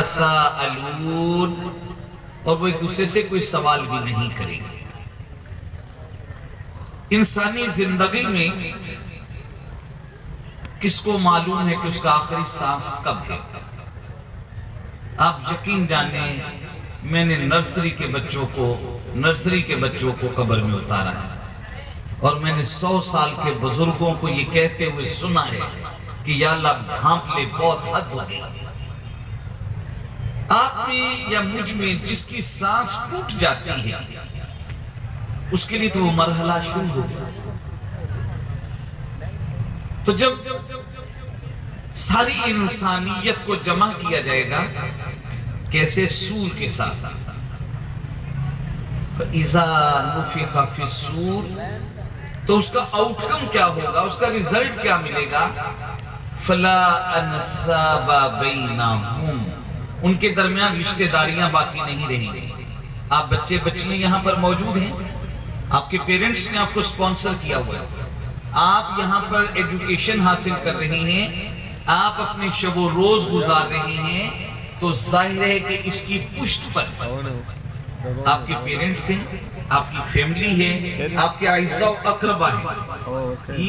یتساءلون، اور وہ ایک دوسرے سے کوئی سوال بھی نہیں کریں گے۔ انسانی زندگی میں کس کو معلوم ہے کہ اس کا آخری سانس کب ہے؟ آپ یقین جانیں، میں نے نرسری کے بچوں کو قبر میں اتارا ہے، اور میں نے 100 سال کے بزرگوں کو یہ کہتے ہوئے سنا ہے کہ یا اللہ ڈھانپ لے، بہت حد ہو گئی۔ آپ میں یا مجھ میں جس کی سانس ٹوٹ جاتی ہے، اس کے لیے تو وہ مرحلہ شروع ہو گیا۔ تو جب ساری انسانیت کو جمع کیا جائے گا کیسے؟ سور کے ساتھ، فَإِذَا نُفِخَ فِي الصُّورِ، تو اس کا آؤٹ کم کیا ہوگا، اس کا ریزلٹ کیا ملے گا؟ فَلَا أَنْسَابَ بَيْنَهُمْ، ان کے درمیان رشتہ داریاں باقی نہیں رہیں گی۔ آپ بچے بچیاں یہاں پر موجود ہیں، آپ کے پیرنٹس نے آپ کو سپانسر کیا ہوا ہے، آپ یہاں پر ایجوکیشن حاصل کر رہے ہیں، آپ اپنے شب و روز گزار رہے ہیں، تو ظاہر ہے کہ اس کی پشت پر آپ کے پیرنٹس ہیں، آپ کی فیملی ہے، آپ کے اعزاء و اقربا ہیں،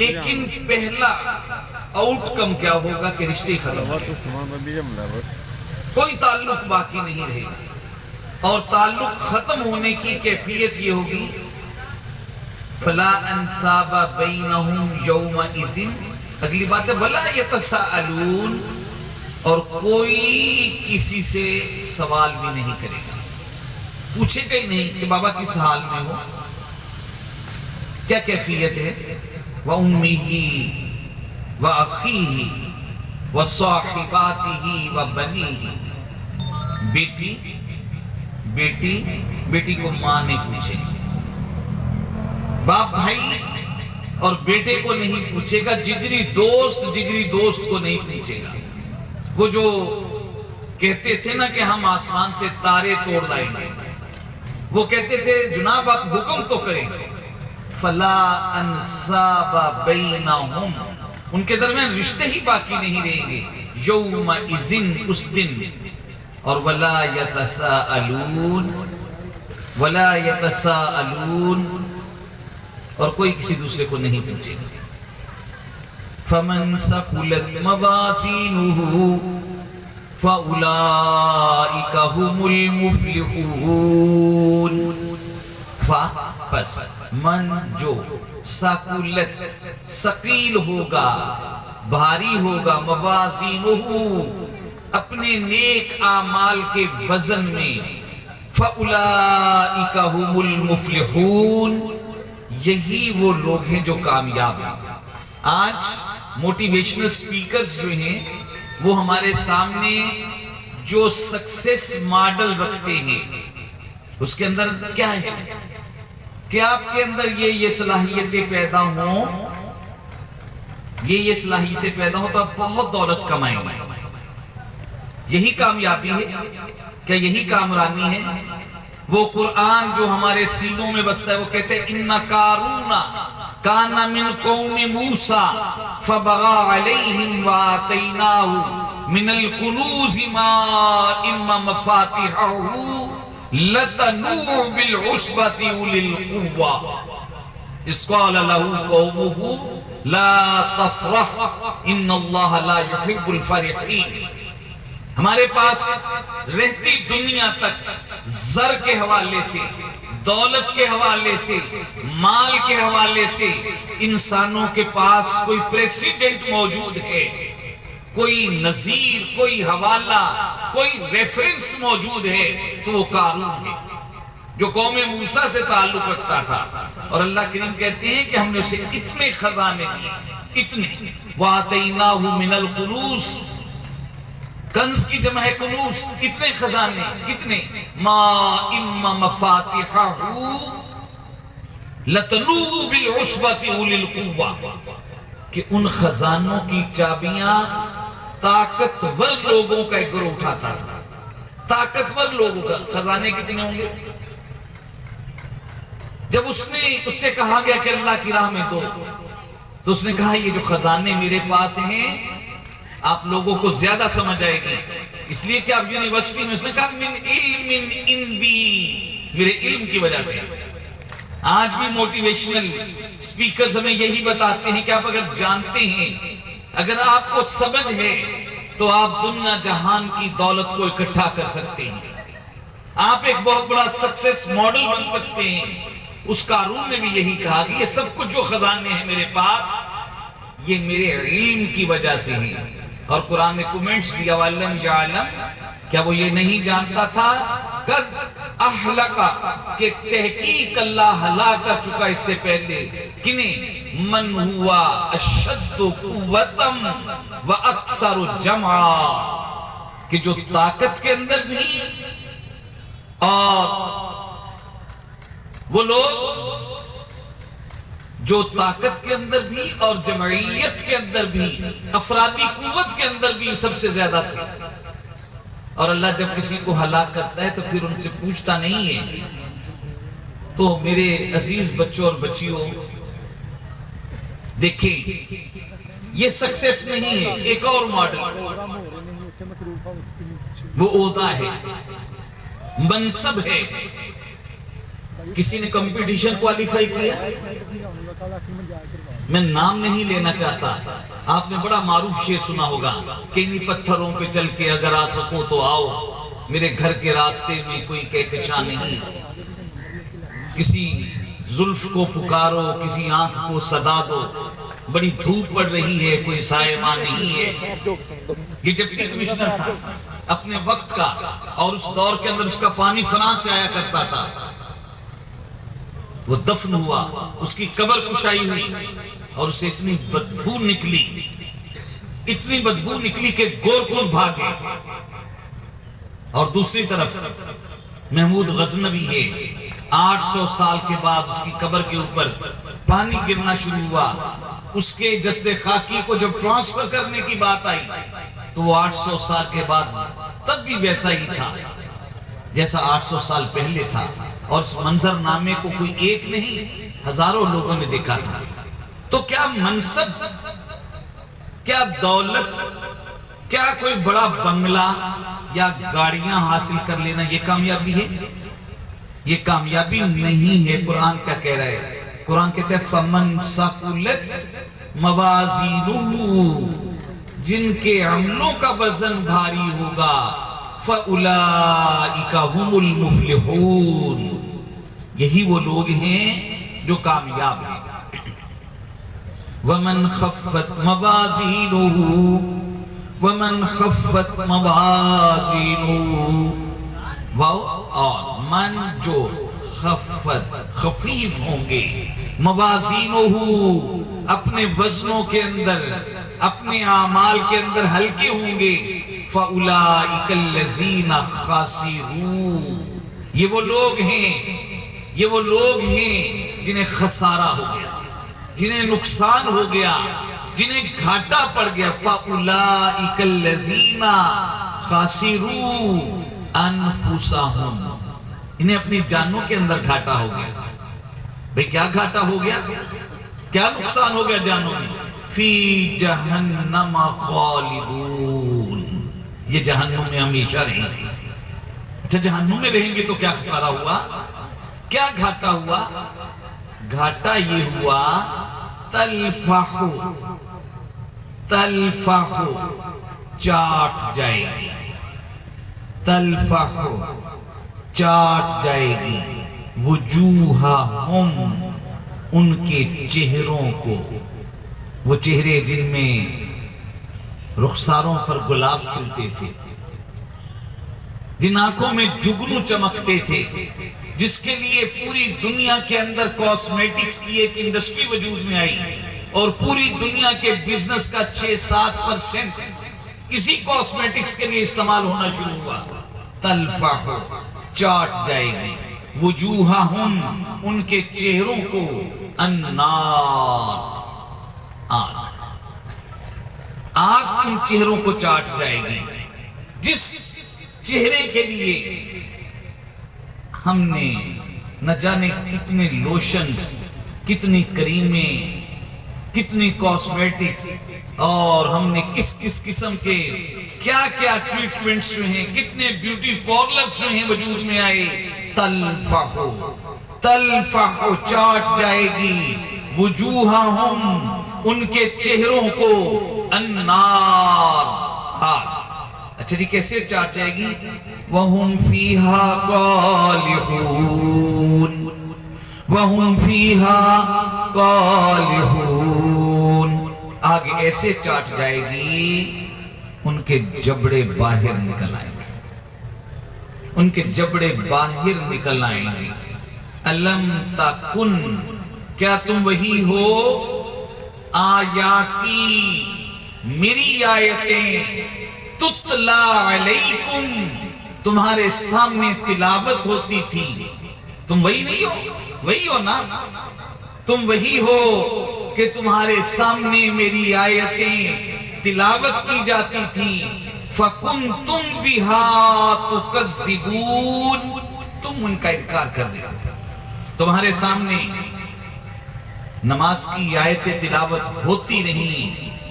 لیکن پہلا آؤٹ کم کیا ہوگا کہ رشتے ختم ہو گئے، کوئی تعلق باقی نہیں رہے گا۔ اور تعلق ختم ہونے کی کیفیت یہ ہوگی فَلَا أَنْسَابَ بَيْنَهُمْ يَوْمَئِذٍ، اگلی بات ہے وَلَا يَتَسَاءَلُونَ، اور کوئی کسی سے سوال بھی نہیں کرے گا، پوچھے گا ہی نہیں کہ بابا کس حال میں ہو، کیا کیفیت ہے۔ وَأُمِّهِ وَأَخِيهِ وَصَاحِبَاتِهِ وَبَنِيهِ، بیٹی کو ماں نہیں پوچھے گی، باپ بھائی اور بیٹے کو نہیں پوچھے گا، جگری دوست کو نہیں پوچھے گا۔ وہ جو کہتے تھے نا کہ ہم آسمان سے تارے توڑ لائیں گے، وہ کہتے تھے جناب آپ حکم تو کریں، فَلَا أَنْسَابَ بَيْنَهُمْ، ان کے درمیان رشتے ہی باقی نہیں رہیں گے، يَوْمَئِذٍ، اس دن، اور وَلَا يَتَسَاءَلُونَ، اور کوئی کسی دوسرے کو نہیں پوچھے گا۔ فَمَنْ ثَقُلَتْ مَوَازِينُهُ فَأُولَئِكَ هُمُ الْمُفْلِحُونَ، پس من جو ثقلت ثقیل ہوگا، بھاری ہوگا، موازینہ اپنے نیک اعمال کے وزن میں، فَأُولَئِكَ هُمُ الْمُفْلِحُونَ، یہی وہ لوگ ہیں جو کامیاب ہیں۔ آج موٹیویشنل سپیکرز جو ہیں وہ ہمارے سامنے جو سکسیس ماڈل رکھتے ہیں، اس کے اندر کیا ہے کہ آپ کے اندر یہ صلاحیتیں پیدا ہوں، یہ صلاحیتیں پیدا ہوں تو آپ بہت دولت کمائیں گے۔ یہی کامیابی ہے کیا؟ یہی کامرانی ہے؟ وہ قرآن جو ہمارے سینوں میں بستا ہے وہ کہتے ہیں اِنَّ قَارُونَ كَانَ مِن قَوْمِ مُوسَىٰ فَبَغَىٰ عَلَيْهِمْ وَآتَيْنَاهُ مِنَ الْكُنُوزِ مَا إِنَّ مَفَاتِحَهُ لَتَنُوءُ بِالْعُصْبَةِ أُولِي الْقُوَّةِ إِذْ قَالَ لَهُ قَوْمُهُ لَا تَفْرَحْ إِنَّ اللَّهَ لَا يُحِبُّ الْفَرِحِينَ۔ ہمارے پاس رہتی دنیا تک زر کے حوالے سے، دولت کے حوالے سے، مال کے حوالے سے انسانوں کے پاس کوئی پریسیڈنٹ موجود ہے، کوئی نظیر، کوئی حوالہ، کوئی ریفرنس موجود ہے تو وہ قارون ہے جو قوم موسیٰ سے تعلق رکھتا تھا۔ اور اللہ کریم کہتے ہیں کہ ہم نے اسے اتنے خزانے دیے، اتنے، وَآتَيْنَاهُ مِنَ الْكُنُوزِ، کنز کی جمع ہے کنوز، اتنے خزانے، کتنے؟ مَا إِمَّ مَفَاتِحَهُ لَتَنُوءُ بِالْعُصْبَةِ أُولِي الْقُوَّةِ، کہ ان خزانوں کی چابیاں طاقتور لوگوں کا ایک گروہ اٹھاتا تھا، طاقتور لوگوں کا۔ خزانے کتنے ہوں گے؟ جب اس سے کہا گیا کہ اللہ کی راہ میں دو، تو اس نے کہا یہ جو خزانے میرے پاس ہیں آپ لوگوں کو زیادہ سمجھ آئے گی، اس لیے کہ آپ یونیورسٹی میں اس نے کہا من علم اندی، میرے علم کی وجہ سے۔ آج بھی موٹیویشنل سپیکرز ہمیں یہی بتاتے ہیں کہ آپ اگر جانتے ہیں، اگر آپ کو سمجھ ہے تو آپ دنیا جہان کی دولت کو اکٹھا کر سکتے ہیں، آپ ایک بہت بڑا سکسس ماڈل بن سکتے ہیں۔ اس قارون نے بھی یہی کہا کہ یہ سب کچھ جو خزانے ہیں میرے پاس، یہ میرے علم کی وجہ سے ہیں۔ اور قرآن نے کومنٹس دیا وَلَمْ يَعْلَمْ، کیا وہ یہ نہیں جانتا تھا قد اہلکا کہ تحقیق اللہ ہلاک کر چکا اس سے پہلے کنہیں من ہوا اشد قوتم و اکثر جمعا، کہ جو طاقت کے اندر بھی اور وہ لوگ جو طاقت کے اندر بھی اور جمعیت کے اندر بھی، افرادی قوت کے اندر بھی سب سے زیادہ تھے۔ اور اللہ جب کسی کو ہلاک کرتا ہے تو پھر ان سے پوچھتا نہیں ہے۔ تو میرے عزیز بچوں اور بچیوں، دیکھیں یہ سکسیس نہیں ہے، ایک اور ماڈل وہ عہدہ ہے، منصب ہے۔ کسی نے کمپٹیشن کوالیفائی کیا، میں نام نہیں لینا چاہتا، آپ نے بڑا معروف شعر سنا ہوگا کہ انہی پتھروں پہ چل کے اگر آ سکو تو آؤ، میرے گھر کے راستے میں کوئی کہکشاں نہیں، کسی زلف کو پکارو، کسی آنکھ کو صدا دو، بڑی دھوپ پڑ رہی ہے، کوئی سائبان نہیں ہے۔ یہ ڈپٹی کمشنر تھا اپنے وقت کا، اور اس دور کے اندر اس کا پانی فرانس سے آیا کرتا تھا۔ وہ دفن ہوا، اس کی قبر کشائی ہوئی، اور اسے اتنی بدبو نکلی کہ گورکن بھاگے۔ اور دوسری طرف محمود غزنوی ہے، 800 سال کے بعد اس کی قبر کے اوپر پانی گرنا شروع ہوا۔ اس کے جسد خاکی کو جب ٹرانسفر کرنے کی بات آئی تو وہ 800 سال کے بعد تب بھی ویسا ہی تھا جیسا 800 سال پہلے تھا۔ اور اس منظر نامے کو کوئی ایک نہیں، ہزاروں لوگوں نے دیکھا تھا۔ تو کیا منصب، کیا دولت، کیا کوئی بڑا بنگلہ یا گاڑیاں حاصل کر لینا یہ کامیابی ہے؟ یہ کامیابی نہیں ہے۔ قرآن کیا کہہ رہا ہے؟ قرآن کہتا ہے فَمَنْ ثَقُلَتْ مَوَازِينُهُ، جن کے عملوں کا وزن بھاری ہوگا، فَأُولَئِكَ هُمُ الْمُفْلِحُونَ، یہی وہ لوگ ہیں جو کامیاب ہیں۔ وَمَنْ خَفَّتْ مَوَازِينُهُ، وَمَنْ خَفَّتْ مَوَازِينُهُ، اور من جو خفت خفیف ہوں گے، موازینہ اپنے وزنوں کے اندر، اپنے اعمال کے اندر ہلکے ہوں گے، فَأُولَئِكَ الَّذِينَ خَاسِرُونَ، یہ وہ لوگ ہیں جنہیں خسارہ ہو گیا، جنہیں نقصان ہو گیا، جنہیں گھاٹا پڑ گیا۔ فَأُولَئِكَ الَّذِينَ خَاسِرُوا أَنفُسَهُمْ، انہیں اپنی جانوں کے اندر گھاٹا ہو گیا۔ بھئی کیا گھاٹا ہو گیا؟ کیا نقصان ہو گیا جانوں میں؟ فی جہنم خالدون، یہ جہنم میں ہمیشہ رہیں گے۔ اچھا جہنم میں رہیں گے تو کیا خسارہ ہوا؟ کیا گھاٹا ہوا؟ گھاٹا یہ ہوا تلفح چاٹ جائے گی، تلفح چاٹ جائے گی، وجوہہم ان کے چہروں کو، وہ چہرے جن میں رخساروں پر گلاب کھلتے تھے، جن آنکھوں میں جگنو چمکتے تھے، جس کے لیے پوری دنیا کے اندر کاسمیٹکس کی ایک انڈسٹری وجود میں آئی، اور پوری دنیا کے بزنس کا 6-7% اسی کاسمیٹکس کے لیے استعمال ہونا شروع ہوا۔ تلفح چاٹ جائے گی، وجوہہم ان کے چہروں کو، النار آگ ان چہروں کو چاٹ جائے گی۔ جس چہرے کے لیے ہم نے نہ جانے کتنے لوشنز، کتنی کریمیں، کتنی کاسمیٹکس اور ہم نے کس کس قسم کے کیا کیا ٹریٹمنٹس جو ہیں، کتنے بیوٹی پارلرز جو ہیں وجود میں آئے. تلفح چاٹ جائے گی وجوہہم ان کے چہروں کو النار آگ. اچھا جی کیسے چاٹ جائے گی؟ وَهُمْ فِيهَا قَالِحُونَ وَهُمْ فِيهَا قَالِحُونَ. آگ ایسے چاٹ جائے گی ان کے جبڑے باہر نکل آئیں گے، ان کے جبڑے باہر نکل آئیں گے. الم تکن کیا تم وہی ہو؟ آیاتی میری آیتیں تتلا علیکم تمہارے سامنے تلاوت ہوتی تھی. تم وہی نہیں ہو؟ وہی ہو نا؟ تم وہی ہو کہ تمہارے سامنے میری آیتیں تلاوت کی جاتی تھی. فَكُنْتُمْ بِهَا تُكَذِّبُونَ تم ان کا انکار کر دیتے تھے. تمہارے سامنے نماز کی آیتیں تلاوت ہوتی نہیں.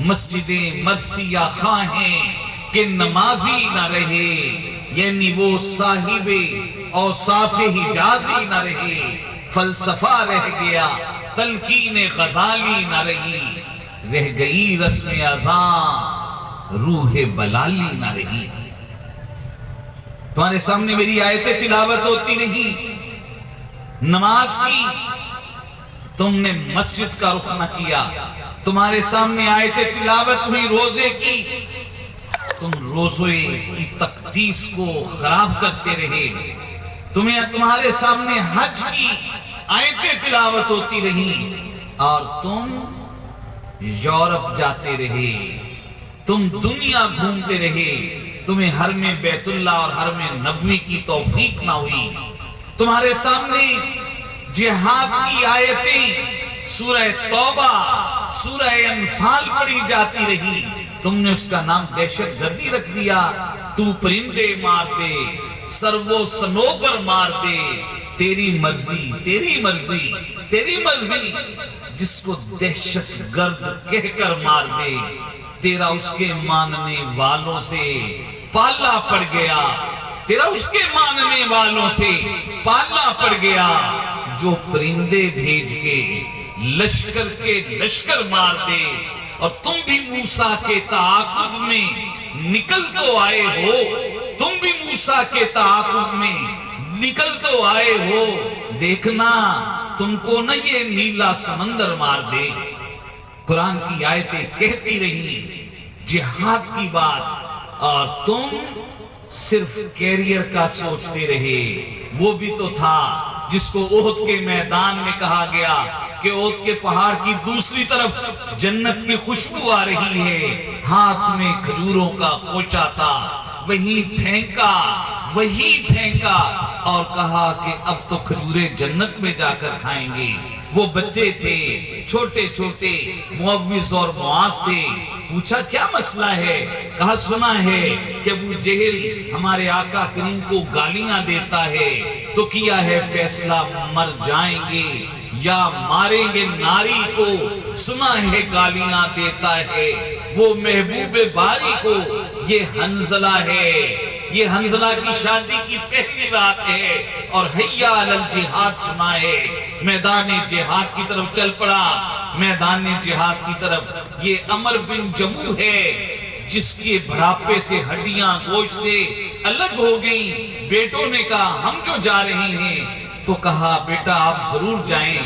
مسجدیں مرثیہ خواہ ہیں کہ نمازی نہ رہے، یعنی وہ صاحب اوصاف حجازی نہ رہے، فلسفہ رہ گیا، تلقین غزالی نہ رہی، رہ گئی رسم اذان، روح بلالی نہ رہی. تمہارے سامنے میری آیتیں تلاوت ہوتی نہیں. نماز کی تم نے مسجد کا رخ نہ کیا. تمہارے سامنے آیتیں تلاوت ہوئی روزے کی، تم روزے کی تقدیس کو خراب کرتے رہے. تمہارے سامنے حج کی آیتیں تلاوت ہوتی رہی اور تم یورپ جاتے رہے، تم دنیا گھومتے رہے. تمہیں حرم بیت اللہ اور حرم نبوی کی توفیق نہ ہوئی. تمہارے سامنے جہاد کی آیتیں سورہ توبہ، سورہ انفال پڑھی جاتی رہی. تم نے اس کا نام دہشت گردی رکھ دیا. تو پرندے مار دے، سرو سنوبر مار دے، تیری مرضی تیری مرضی تیری مرضی. جس کو دہشت گرد کہہ کر مار دے، تیرا اس کے ماننے والوں سے پالا پڑ گیا. تیرا اس کے ماننے والوں سے پالا پڑ گیا. جو پرندے بھیج کے لشکر کے لشکر مار دے، اور تم بھی موسیٰ کے تعاقب میں نکل تو آئے ہو، تم بھی موسیٰ کے تعاقب میں نکل تو آئے ہو. دیکھنا تم کو نہ یہ نیلا سمندر مار دے. قرآن کی آیتیں کہتی رہی جہاد کی بات، اور تم صرف کیریئر کا سوچتے رہے. وہ بھی تو تھا جس کو احد کے میدان میں کہا گیا کہ احد کے پہاڑ کی دوسری طرف جنت کی خوشبو آ رہی ہے. ہاتھ میں کھجوروں کا کوچا تھا، وہی پھینکا اور کہا کہ اب تو کھجوریں جنت میں جا کر کھائیں گے. وہ بچے تھے چھوٹے چھوٹے، معوذ اور معاذ تھے. پوچھا کیا مسئلہ ہے؟ کہا سنا ہے کہ ابو جہل ہمارے آقا کریم کو گالیاں دیتا ہے، تو کیا ہے فیصلہ مر جائیں گے یا ماریں گے ناری کو. سنا ہے گالیاں دیتا ہے وہ محبوب باری کو. یہ حنظلہ ہے، یہ حنظلہ کی شادی کی پہلی رات ہے، اور حیا علی الجہاد سنا ہے. میدان جہاد کی طرف چل پڑا. میدان جہاد کی طرف یہ عمر بن جموح ہے جس کے بڑھاپے سے ہڈیاں گوشت سے الگ ہو گئیں. بیٹوں نے کہا ہم جو جا رہے ہیں، تو کہا بیٹا آپ ضرور جائیں،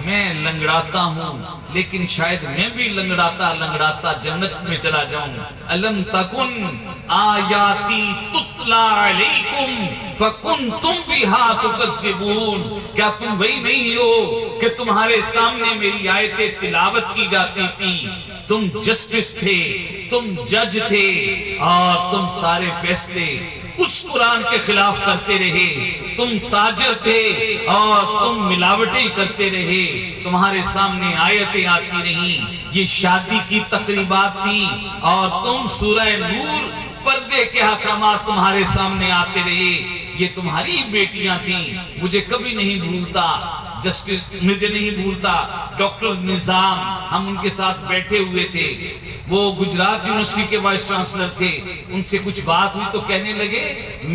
میں لنگڑاتا ہوں لیکن شاید میں بھی لنگڑاتا جنت میں چلا جاؤں. الم تکن آیاتی تتلا علیکم فکنتم بہا تکذبون. کیا تم وہی نہیں ہو کہ تمہارے سامنے میری آیتیں تلاوت کی جاتی تھی؟ تم جسٹس تھے، تم جج تھے، اور تم سارے فیصلے اس قرآن کے خلاف کرتے رہے. تم تاجر تھے اور تم ملاوٹیں کرتے رہے. تمہارے سامنے آیتیں آتی رہیں، یہ شادی کی تقریبات تھیں، اور تم سورہ نور پردے کے احکامات تمہارے سامنے آتے رہے. یہ تمہاری بیٹیاں تھیں. مجھے کبھی نہیں بھولتا جسٹس مجھے نہیں بھولتا ڈاکٹر نظام، ہم ان کے ساتھ بیٹھے ہوئے تھے، وہ گجرات یونیورسٹی کے وائس چانسلر تھے، ان سے کچھ بات ہوئی تو کہنے لگے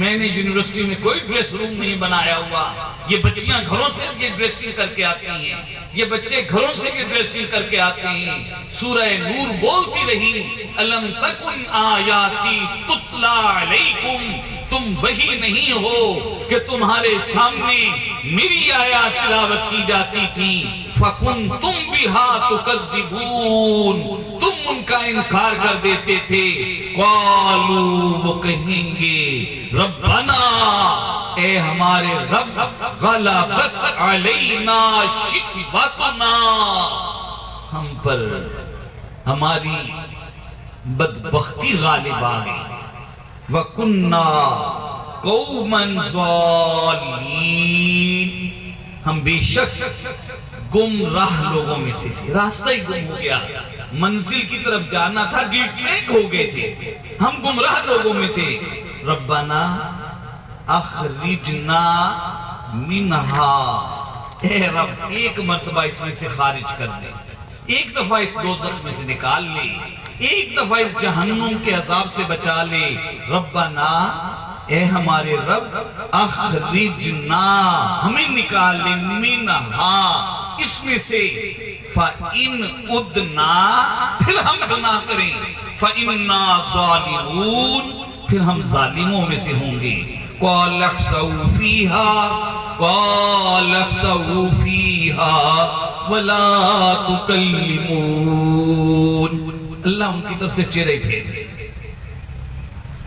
میں نے یونیورسٹی میں کوئی ڈریس روم نہیں بنایا ہوا، یہ بچیاں گھروں سے یہ ڈریسنگ کر کے آتی ہیں، یہ بچے گھروں سے یہ ڈریسنگ کر کے آتے ہیں۔ سورہ نور بولتی رہی الم تکن آیاتی تتلا علیکم، تم وہی نہیں ہو کہ تمہارے سامنے میری آیات تلاوت کی جاتی تھی، فَكُنْتُمْ بِهَا تُكَذِّبُونَ، تم ان کا انکار کر دیتے تھے۔ قَالُوا، وہ کہیں گے ربنا، اے ہمارے رب، غلبت علینا شقوتنا، ہم پر ہماری بدبختی غالب آ گئی، وَكُنَّا قَوْمًا ظَالِمِينَ، ہم بے شک گمراہ لوگوں میں سے تھے، راستہ ہی گم ہو گیا، منزل کی طرف جانا تھا، ڈی ٹریک ہو گئے تھے، ہم گمراہ لوگوں میں تھے۔ ربنا اخرجنا منہا، اے رب ایک مرتبہ اس میں سے خارج کر دے، ایک دفعہ اس دوزخ میں سے نکال لے، ایک دفعہ اس جہنم کے عذاب سے بچا لے۔ ربنا، اے ہمارے رب، اخرجنا، ہمیں نکال لے، منہا، اس میں سے، فَإِنْ عُدْنَا، پھر ہم گناہ کریں، فَإِنَّا ظَالِمُونَ، پھر ہم ظالموں میں سے ہوں گے۔ قَالَ اخْسَئُوا فِيهَا، قَالَ اخْسَئُوا فِيهَا وَلَا تُكَلِّمُونَ، اللہ ان کی طرف سے چہرے پھیر لیں گے،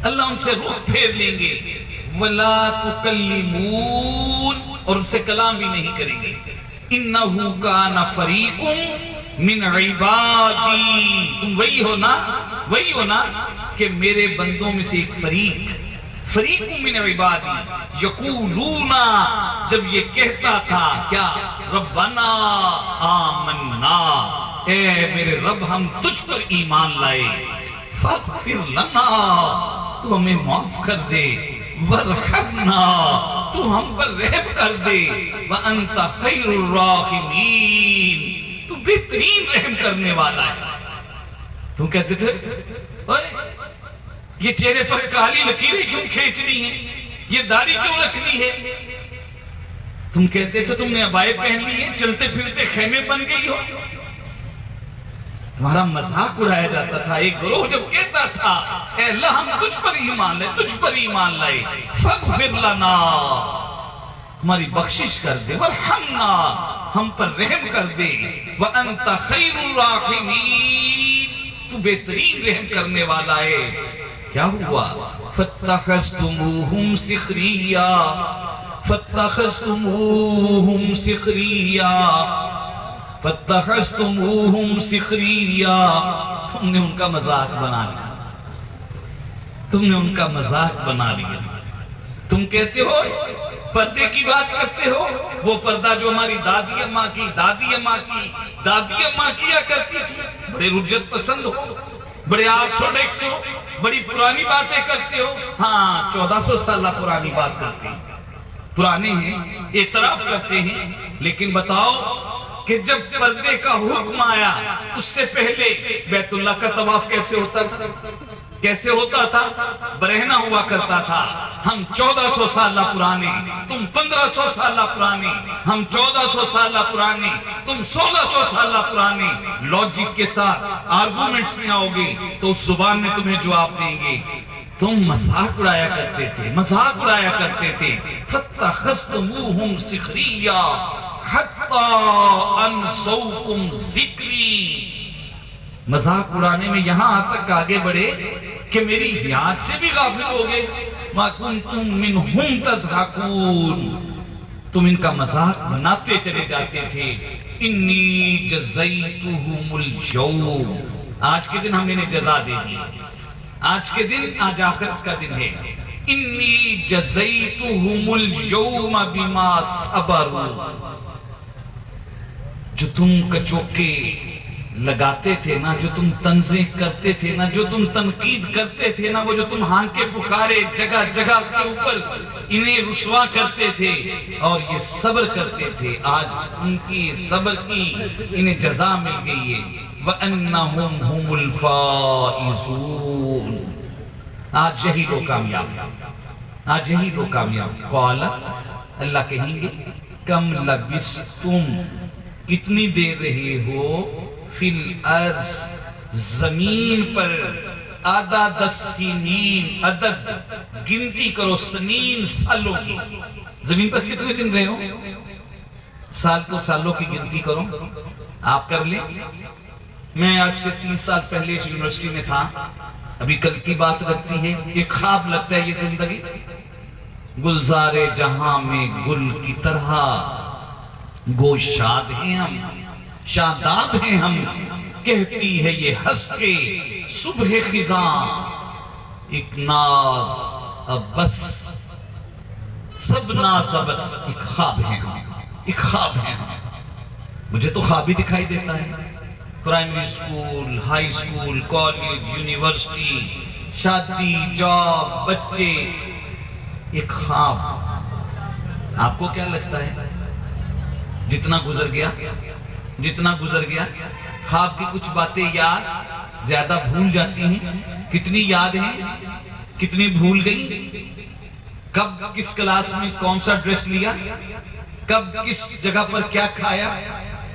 اللہ ان سے رخ پھیر لیں گے، وَلَا تُكَلِّمُونَ، اور ان سے کلام بھی نہیں کریں گے۔ اِنَّهُ كَانَ فَرِيقٌ مِّنْ عِبَادِي، تم وہی ہو نا کہ میرے بندوں میں سے ایک فریق من عبادی، یقولون، جب یہ کہتا تھا کیا، ربنا آمنا، اے میرے رب ہم تجھ پر ایمان لائے، فاغفر لنا، تو ہمیں معاف کر دے، ورحمنا، تو ہم پر رحم کر دے، وانت خیر الراحمین، تو بہترین رحم کرنے والا ہے۔ تم کہتے تھے یہ چہرے پر کالی لکیریں کیوں کھینچنی ہیں، یہ داڑھی کیوں رکھنی ہے؟ تم کہتے تھے تم نے عبائے پہن لی ہے، چلتے پھرتے خیمے بن گئی ہو، تمہارا مذاق اڑایا جاتا تھا۔ ایک گروہ جب کہتا تھا اے اللہ ہم تجھ پر ایمان لائے، تجھ پر ایمان لائے، فاغفر لنا، ہماری بخشش کر دے، ورحمنا، ہم پر رحم کر دے، وانت خیر الراحمین، تو بہترین رحم کرنے والا ہے۔ کیا ہوا؟ فَاتَّخَذْتُمُوهُمْ سِخْرِيًّا، فَاتَّخَذْتُمُوهُمْ سِخْرِيًّا، فَاتَّخَذْتُمُوهُمْ سِخْرِيًّا، تم نے ان کا مذاق بنا لیا، تم نے ان کا مذاق بنا لیا۔ تم کہتے ہو پردے کی بات کرتے ہو، وہ پردہ جو ہماری دادی اماں کی دادی اماں کیا کرتی تھی، بڑے رجت پسند ہو، بڑے آرتھوڈکس ہو، بڑی پرانی باتیں کرتے ہو۔ ہاں 1400 سالہ پرانی بات کرتے ہیں، پرانے ہیں، اعتراف کرتے ہیں، لیکن بتاؤ کہ جب پردے کا حکم آیا اس سے پہلے بیت اللہ کا طواف کیسے ہوتا تھا؟ کیسے ہوتا تھا؟ برہنہ ہوا کرتا تھا۔ ہم 1400 سالہ پرانے، تم 1500 سالہ پرانے، ہم 1400 سالہ پرانے، تم 1600 سالہ پرانے۔ لوجک کے ساتھ آرگومنٹس میں آؤ گے تو اس زبان میں تمہیں جواب دیں گے۔ تم مذاق اڑایا کرتے تھے، فَاتَّخَذْتُمُوهُمْ سِخْرِيًّا حَتَّى أَنْسَوْكُمْ ذِكْرِي، مذاق اڑانے میں یہاں تک آگے بڑھے کہ میری یاد سے بھی غافل ہو گئے۔ مَا كُنْتُمْ مِنْهُمْ تَضْحَكُونَ، تم ان کا مذاق بناتے چلے جاتے تھے۔ اِنِّي جَزَيْتُهُمُ الْيَوْمَ، آج کے دن ہم انہیں جزا دے دی، آج کے دن، آج آخرت کا دن ہے۔ اِنِّي جَزَيْتُهُمُ الْيَوْمَ بِمَا صَبَرُوا، جو تم کچوکے لگاتے تھے نا، جو تم تنزیں کرتے تھے نا، جو تم تنقید کرتے تھے نا، وہ جو تم ہانکے پکارے جگہ جگہ کے اوپر انہیں رسوا کرتے تھے اور یہ صبر کرتے تھے، آج ان کی صبر کی انہیں جزا مل گئی ہے۔ وَأَنَّهُمْ هُمُ الْفَائِزُونَ۔ آج یہی لوگ کامیاب ہیں، آج یہی لوگ کامیاب ہیں۔ قَالَ، اللہ کہیں گے کم لبستم، کتنی دیر رہے ہو، فی الارض، زمین پر، عدد السنین، عدد گنتی کرو سنین، سالوں کی، زمین پر کتنے دن رہے ہو، سال کو سالوں کی گنتی کرو، آپ کر لیں۔ میں آج سے 30 سال پہلے اس یونیورسٹی میں تھا، ابھی کل کی بات لگتی ہے، ایک خواب لگتا ہے یہ زندگی۔ گلزار جہاں میں گل کی طرح گو شاد ہیں ہم، شاداب ہیں ہم، کہتی ہے یہ ہنس کے صبح خزاں، ایک ناز اب بس، سب ناز اب بس، ایک خواب ہیں ہم، ایک خواب ہیں ہم۔ مجھے تو خواب ہی دکھائی دیتا ہے، primary school, high school, college, university, شادی، جاب، بچے، ایک خواب۔ آپ کو کیا لگتا ہے جتنا گزر گیا، جتنا گزر گیا، خواب کی کچھ باتیں یاد زیادہ بھول جاتی ہیں، کتنی یاد ہیں، کتنی بھول گئی، کب کس کلاس میں کون سا ڈریس لیا، کب کس جگہ پر کیا کھایا،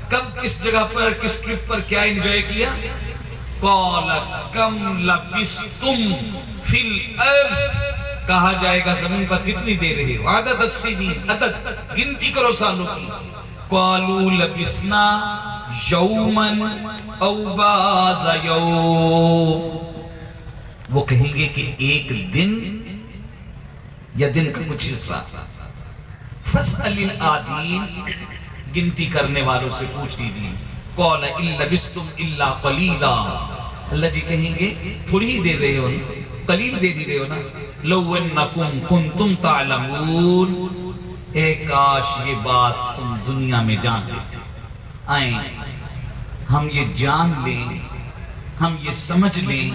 کب کس جگہ پر کس ٹرپ پر کیا انجوائے کیا۔ قَالَ كَمْ لَبِثْتُمْ فِي الْأَرْضِ، کہا جائے گا زمین پر کتنی دیر رہے ہو، عدد السنین، عدد گنتی کرو سالوں کی۔ قَالُوا لَبِثْنَا يَوْمًا أَوْ بَعْضَ يَوْمٍ، وہ کہیں گے کہ ایک دن یا دن کا کچھ حصہ۔ فَاسْأَلِ الْعَادِينَ، گنتی کرنے والوں سے پوچھ لیجیے۔ قَالَ إِن لَبِثْتُمْ إِلَّا قَلِيلًا، اللہ جی کہیں گے تھوڑی ہی دیر رہے ہو نا، قلیل دیر ہی رہے ہو نا۔ لَوْ أَنَّكُمْ كُنْتُمْ تَعْلَمُونَ، اے کاش یہ بات تم دنیا میں جان لیتے، آئیں ہم یہ جان لیں، ہم یہ سمجھ لیں،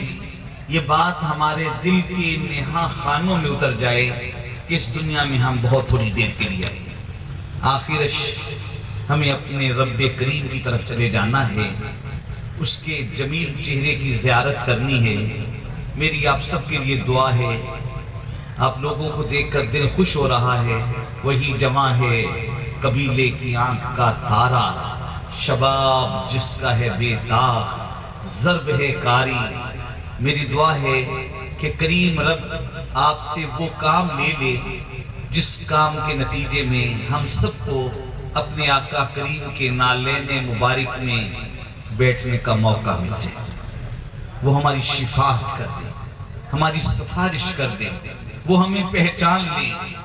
یہ بات ہمارے دل کے نہا خانوں میں اتر جائے کہ اس دنیا میں ہم بہت تھوڑی دیر کے لیے آئے، آخرش ہمیں اپنے رب کریم کی طرف چلے جانا ہے، اس کے جمیل چہرے کی زیارت کرنی ہے۔ میری آپ سب کے لیے دعا ہے، آپ لوگوں کو دیکھ کر دل خوش ہو رہا ہے، وہی جواں ہے قبیلے کی آنکھ کا تارا، شباب جس کا ہے بے داغ، ضرب ہے کاری۔ میری دعا ہے کہ کریم رب آپ سے وہ کام لے لے جس کام کے نتیجے میں ہم سب کو اپنے آقا کریم کے نالین مبارک میں بیٹھنے کا موقع مل جائے، وہ ہماری شفاعت کر دے، ہماری سفارش کر دے، وہ ہمیں پہچان لے۔